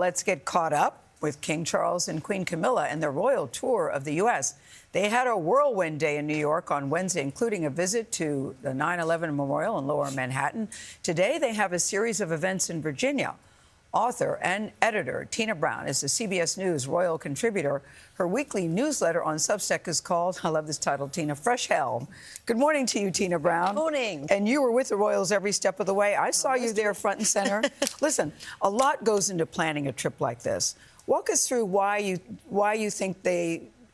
Let's get caught up with King Charles and Queen Camilla and their royal tour of the U.S. They had a whirlwind day in New York on Wednesday, including a visit to the 9/11 Memorial in Lower Manhattan. Today, they have a series of events in Virginia. Author and editor Tina Brown is the CBS News royal contributor. Her weekly newsletter on Substack is called, I love this title, Tina, Fresh Hell. Good morning to you, Tina Brown. Good morning. And you were with the royals every step of the way. I saw you there front and center. Listen, a lot goes into planning a trip like this. Walk us through why you think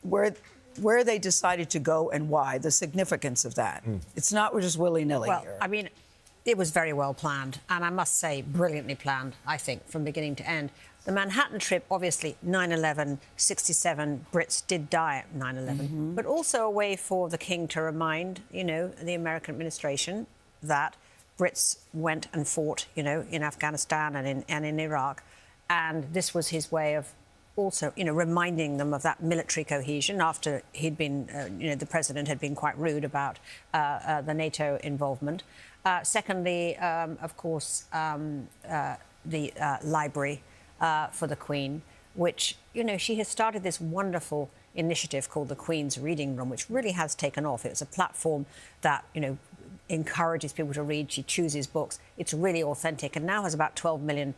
where they decided to go and why, the significance of that. It's not just willy-nilly here. Well, I mean, it was very well planned, and I must say, brilliantly planned, I think, from beginning to end. The Manhattan trip, obviously, 9/11, 67 Brits did die at 9/11, but also a way for the King to remind, the American administration that Brits went and fought, in Afghanistan and in Iraq, and this was his way of also, reminding them of that military cohesion after he'd been, the president had been quite rude about the NATO involvement. Secondly, of course, the library for the Queen, which, she has started this wonderful initiative called the Queen's Reading Room, which really has taken off. It's a platform that, encourages people to read. She chooses books. It's really authentic and now has about 12 million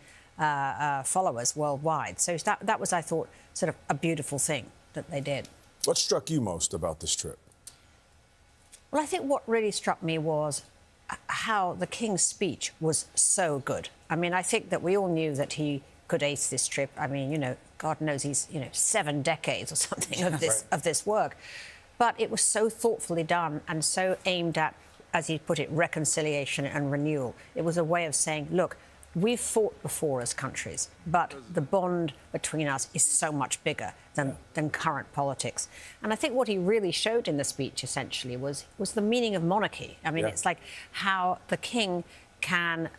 followers worldwide. So that was, I thought, sort of a beautiful thing that they did. What struck you most about this trip? Well, I think what really struck me was how the King's speech was so good. I mean, I think that we all knew that he could ace this trip. I mean, God knows he's, 7 decades or something of this work. But it was so thoughtfully done and so aimed at, as he put it, reconciliation and renewal. It was a way of saying, look, we've fought before as countries, but the bond between us is so much bigger than current politics. And I think what he really showed in the speech, essentially, was the meaning of monarchy. I mean, it's like how the King can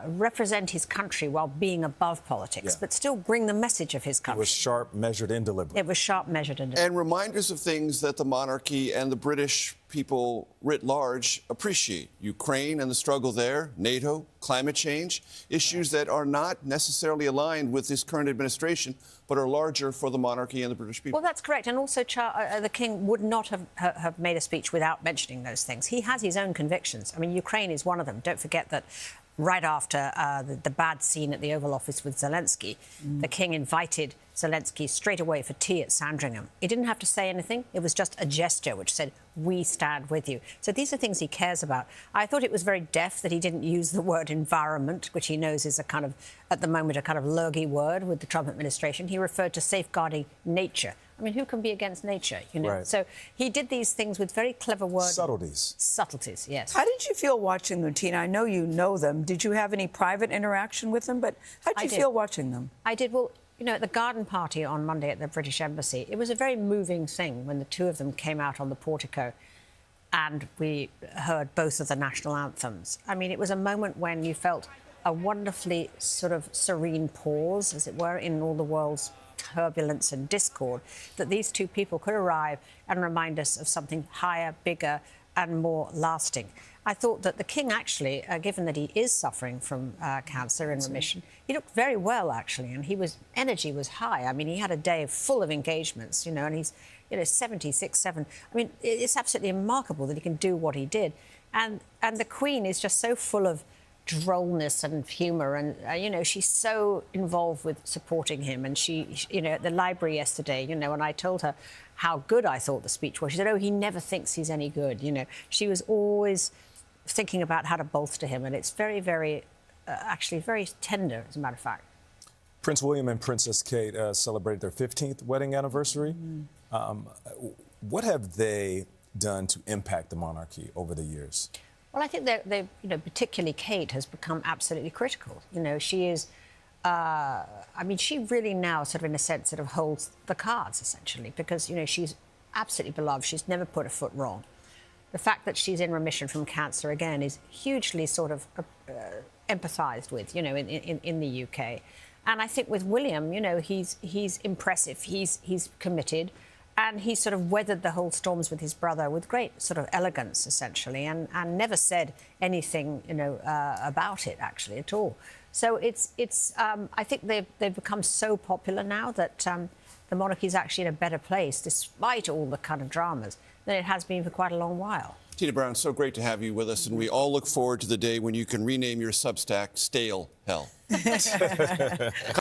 represent his country while being above politics, but still bring the message of his country. It was sharp, measured, and deliberate. It was sharp, measured, and deliberate. And reminders of things that the monarchy and the British people writ large appreciate. Ukraine and the struggle there, NATO, climate change, issues that are not necessarily aligned with this current administration, but are larger for the monarchy and the British people. Well, that's correct. And also, the King would not have made a speech without mentioning those things. He has his own convictions. I mean, Ukraine is one of them. Don't forget that right after the bad scene at the Oval Office with Zelensky, the King invited Zelensky straight away for tea at Sandringham. He didn't have to say anything. It was just a gesture which said, we stand with you. So these are things he cares about. I thought it was very deft that he didn't use the word environment, which he knows is a kind of, at the moment, a kind of lurgy word with the Trump administration. He referred to safeguarding nature. I mean, who can be against nature, Right. So he did these things with very clever words. Subtleties. Subtleties, yes. How did you feel watching them, Tina? I know you know them. Did you have any private interaction with them? But how did you feel watching them? I did. Well, at the garden party on Monday at the British Embassy, it was a very moving thing when the two of them came out on the portico and we heard both of the national anthems. I mean, it was a moment when you felt a wonderfully sort of serene pause, as it were, in all the world's turbulence and discord, that these two people could arrive and remind us of something higher, bigger and more lasting. I thought that the King actually, given that he is suffering from cancer in remission, he looked very well, actually, and energy was high. I mean, he had a day full of engagements, and he's, 76, 7. I mean, it's absolutely remarkable that he can do what he did. And the Queen is just so full of drollness and humour, and she's so involved with supporting him. And she at the library yesterday, when I told her how good I thought the speech was, she said, "Oh, he never thinks he's any good." She was always thinking about how to bolster him, and it's very, very, actually very tender, as a matter of fact. Prince William and Princess Kate celebrated their 15th wedding anniversary. What have they done to impact the monarchy over the years? Well, I think they particularly Kate has become absolutely critical. She is, I mean, she really now sort of, in a sense, sort of holds the cards, essentially, because, she's absolutely beloved. She's never put a foot wrong. The fact that she's in remission from cancer, again, is hugely sort of empathised with, in the UK. And I think with William, he's impressive. He's committed. And he sort of weathered the whole storms with his brother with great sort of elegance, essentially, and never said anything, about it, actually, at all. So I think they've become so popular now that the monarchy is actually in a better place, despite all the kind of dramas, than it has been for quite a long while. Tina Brown, so great to have you with us, and we all look forward to the day when you can rename your Substack Stale Hell.